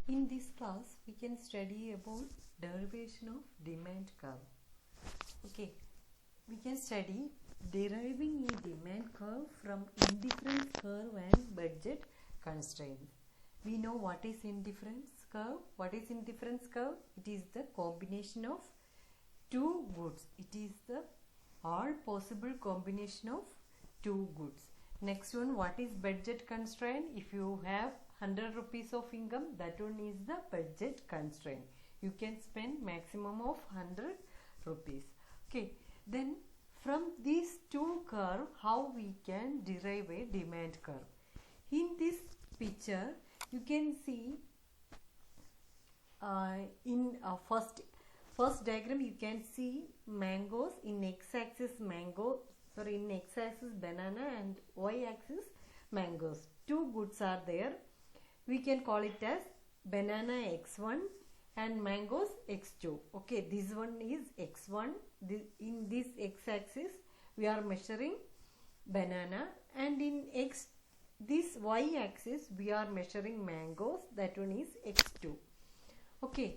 In this class, we can study about derivation of demand curve. Okay, we can study deriving a demand curve from indifference curve and budget constraint. We know what is indifference curve. What is indifference curve? It is the combination of two goods. It is the all possible combination of two goods. Next one, what is budget constraint? If you have 100 rupees of income, that one is the budget constraint. You can spend maximum of 100 rupees. Okay, then from these two curve, how we can derive a demand curve? In this picture, you can see in first diagram, you can see mangoes. In x-axis in x-axis banana and y-axis mangoes. Two goods are there. We can call it as banana x1 and mangoes x2. Okay, this one is x1. In this x-axis we are measuring banana, and in this y-axis we are measuring mangoes. That one is x2. Okay,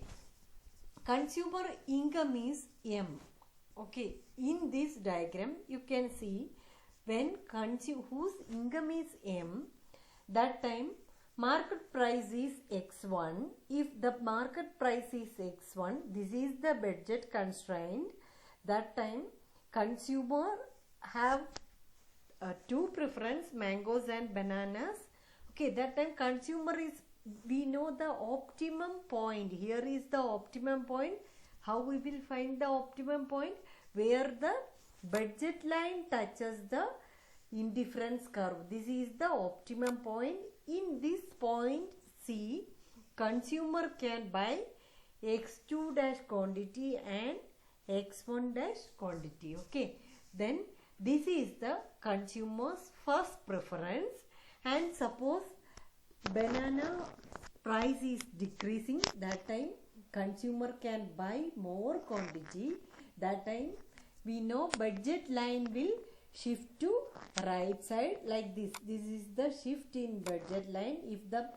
consumer income is M. Okay, in this diagram you can see when whose income is M, that time market price is x1. If the market price is x1, this is the budget constraint. That time consumer have two preference, mangoes and bananas. Okay, that time consumer is, we know the optimum point. Here is the optimum point. How we will find the optimum point? Where the budget line touches the indifference curve. This is the optimum point. In this point C, consumer can buy x2 dash quantity and x1 dash quantity. Okay, then this is the consumer's first preference, and suppose banana price is decreasing, that time consumer can buy more quantity. That time we know budget line will shift to right side like this. This is the shift in budget line. If the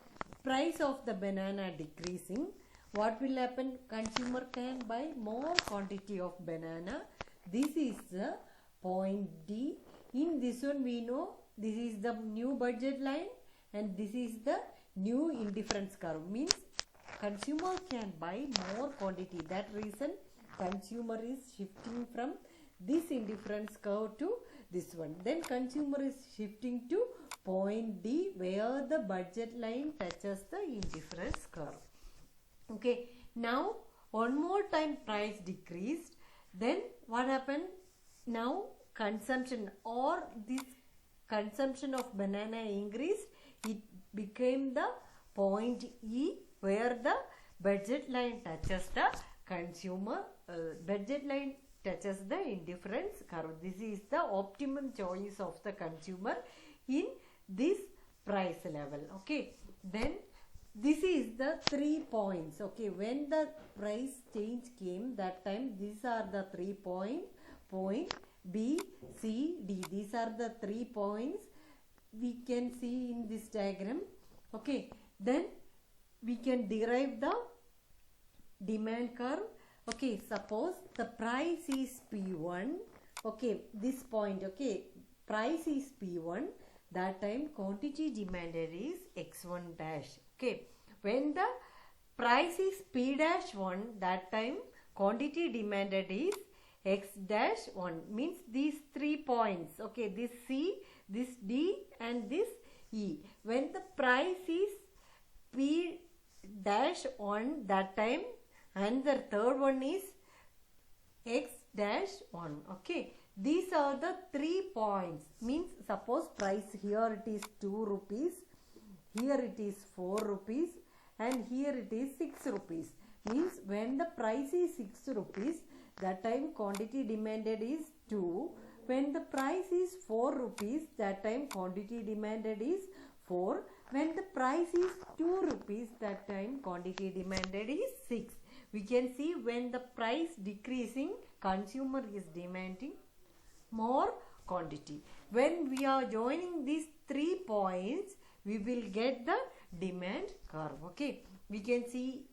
price of the banana decreasing, what will happen? Consumer can buy more quantity of banana. This is the point D. In this one we know this is the new budget line and this is the new indifference curve. Means consumer can buy more quantity. That reason consumer is shifting from this indifference curve to this one. Then consumer is shifting to point D where the budget line touches the indifference curve. Okay, now one more time price decreased. Then what happened? Now consumption or this consumption of banana increased. It became the point E where the budget line touches the consumer. Budget line touches the indifference curve. This is the optimum choice of the consumer in this price level. Okay, then this is the 3 points. Okay, when the price change came, that time these are the 3 point B, C, D. These are the 3 points we can see in this diagram. Okay, then we can derive the demand curve. Okay, suppose the price is P1. Okay, this point, okay, price is P1. That time quantity demanded is X1 dash. Okay, when the price is P dash 1, that time quantity demanded is X dash 1. Means these 3 points. Okay, this C, this D and this E. When the price is P dash 1, that time, and the third one is X dash 1. Okay, these are the 3 points. Means suppose price here it is 2 rupees, here it is 4 rupees and here it is 6 rupees. Means when the price is 6 rupees, that time quantity demanded is 2. When the price is 4 rupees, that time quantity demanded is 4. When the price is 2 rupees, that time quantity demanded is 6. We can see when the price decreasing, consumer is demanding more quantity. When we are joining these 3 points, we will get the demand curve. Okay, we can see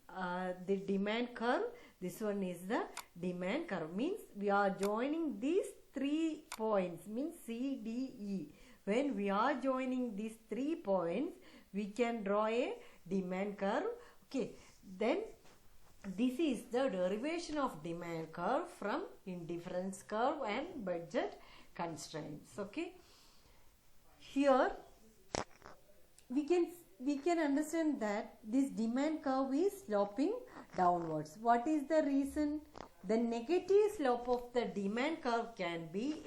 the demand curve. This one is the demand curve, means we are joining these 3 points, means C, D, E. When we are joining these 3 points, we can draw a demand curve. Okay, then this is the derivation of demand curve from indifference curve and budget constraints. Okay, here we can understand that this demand curve is sloping downwards. What is the reason? The negative slope of the demand curve can be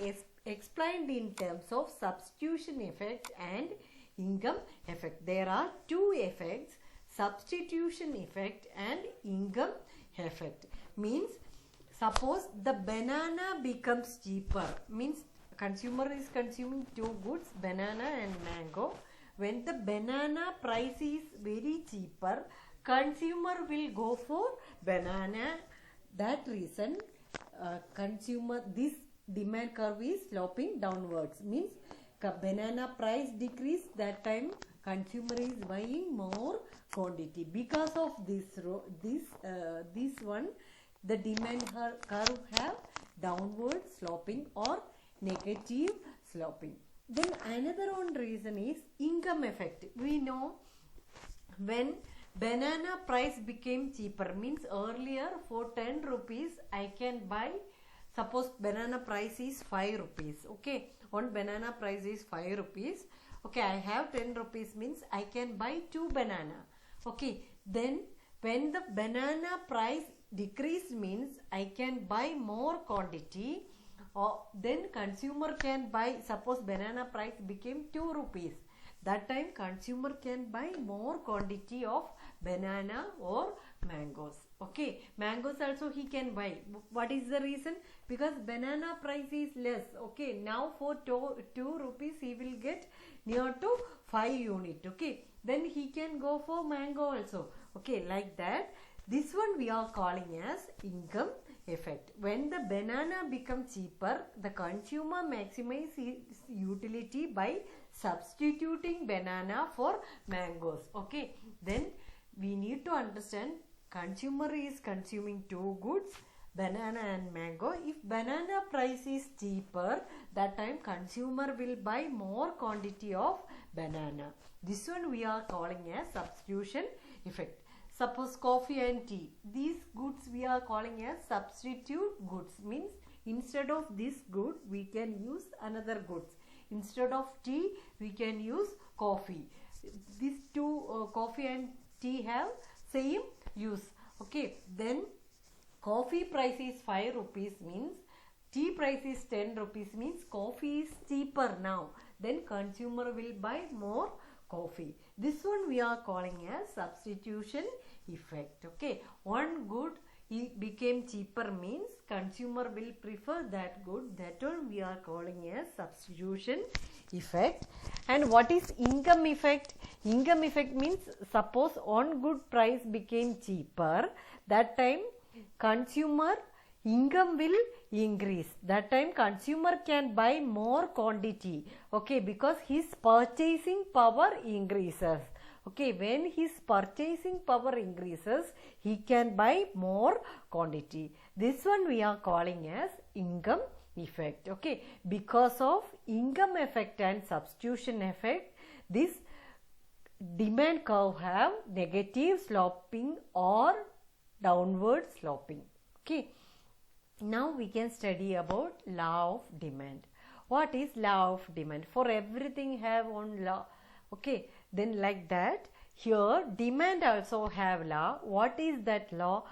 explained in terms of substitution effect and income effect. There are 2 effects, substitution effect and income effect. Means suppose the banana becomes cheaper, means consumer is consuming 2 goods, banana and mango. When the banana price is very cheaper, consumer will go for banana. That reason consumer, this demand curve is sloping downwards, means banana price decrease, that time consumer is buying more quantity. Because of this one, the demand curve have downward sloping or negative sloping. Then another one reason is income effect. We know when banana price became cheaper, means earlier for 10 rupees I can buy, suppose banana price is 5 rupees. Okay, one banana price is 5 rupees. Okay, I have 10 rupees, means I can buy 2 banana. Okay, then when the banana price decrease, means I can buy more quantity, or then consumer can buy, suppose banana price became 2 rupees. That time consumer can buy more quantity of banana or mangoes. Okay, mangoes also he can buy. What is the reason? Because banana price is less. Okay, now for 2 rupees he will get near to 5 unit. Okay, then he can go for mango also. Okay, like that. This one we are calling as income effect. When the banana becomes cheaper, the consumer maximizes its utility by substituting banana for mangoes. Okay, then we need to understand consumer is consuming 2 goods, banana and mango. If banana price is cheaper, that time consumer will buy more quantity of banana. This one we are calling as substitution effect. Suppose coffee and tea, these goods we are calling as substitute goods, means instead of this good we can use another goods. Instead of tea we can use coffee. These 2 coffee and tea have same use. Okay, then coffee price is 5 rupees, means tea price is 10 rupees, means coffee is cheaper now. Then consumer will buy more coffee. This one we are calling as substitution effect. Okay, one good became cheaper, means consumer will prefer that good. That one we are calling as substitution effect. And what is income effect? Income effect means suppose one good price became cheaper, that time consumer income will increase. That time consumer can buy more quantity. Okay, because his purchasing power increases. Okay, when his purchasing power increases, he can buy more quantity. This one we are calling as income effect. Okay, because of income effect and substitution effect, this demand curve have negative sloping or downward sloping. Okay, now we can study about law of demand. What is law of demand? For everything have one law. Okay, then like that, here demand also have law. What is that law?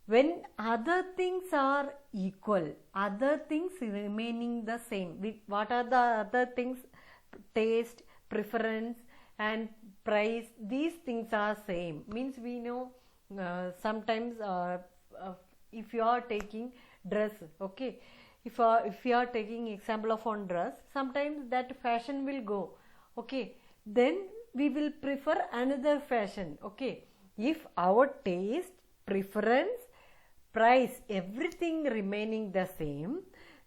When other things are equal, other things remaining the same. What are the other things? Taste, preference and price, these things are same. Means we know sometimes if you are taking dress, okay, if you are taking example of one dress, sometimes that fashion will go. Okay, then we will prefer another fashion. Okay, if our taste, preference, price, everything remaining the same,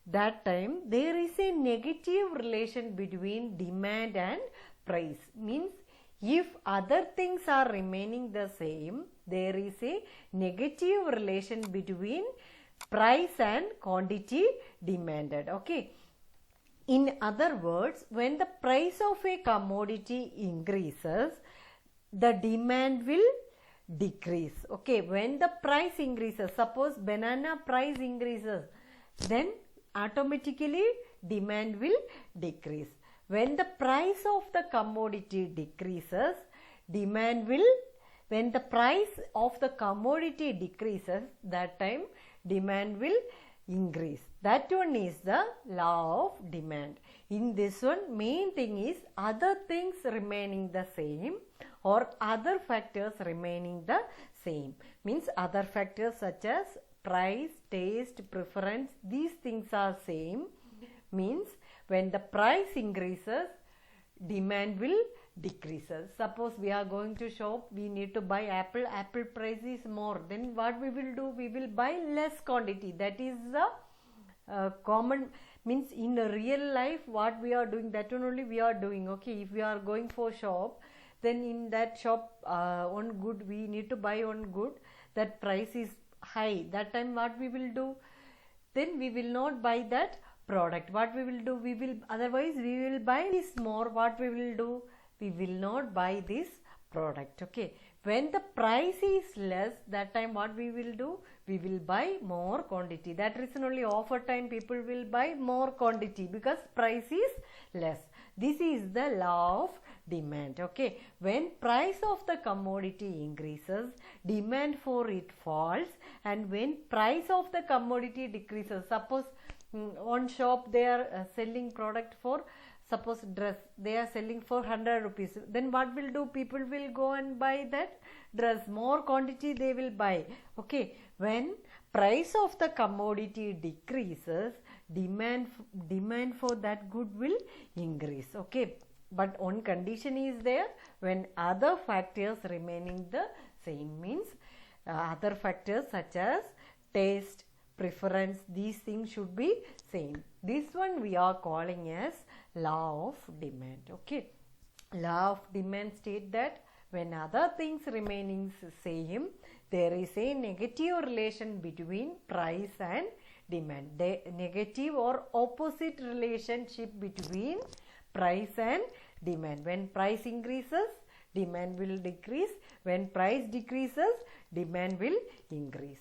that time there is a negative relation between demand and price. Means If other things are remaining the same, there is a negative relation between price and quantity demanded. Okay. In other words, when the price of a commodity increases, the demand will decrease. Okay, when the price increases, suppose banana price increases, then automatically demand will decrease. When the price of the commodity decreases, when the price of the commodity decreases, that time demand will increase. That one is the law of demand. In this one, main thing is other things remaining the same or other factors remaining the same. Means other factors such as price, taste, preference, these things are same. Means when the price increases, demand will decreases. Suppose we are going to shop, we need to buy apple price is more, then what we will do, we will buy less quantity. That is the common, means in real life what we are doing, that one only we are doing. Okay, if we are going for shop, then in that shop one good, we need to buy one good, that price is high, that time what we will do, then we will not buy that product. What we will do, we will, otherwise we will buy this more, what we will do, we will not buy this product. Okay, when the price is less, that time what we will do, we will buy more quantity. That reason only offer time people will buy more quantity, because price is less. This is the law of demand. Okay, when price of the commodity increases, demand for it falls, and when price of the commodity decreases, suppose one shop they are selling product for, suppose dress, they are selling for 100 rupees, then what will do, people will go and buy that dress, more quantity they will buy. Okay, when price of the commodity decreases, demand for that good will increase. Okay, but one condition is there, when other factors remaining the same. Means other factors such as taste, preference, these things should be same. This one we are calling as law of demand. Okay, law of demand state that when other things remaining same, there is a negative relation between price and demand. The negative or opposite relationship between price and demand. When price increases, demand will decrease. When price decreases, demand will increase.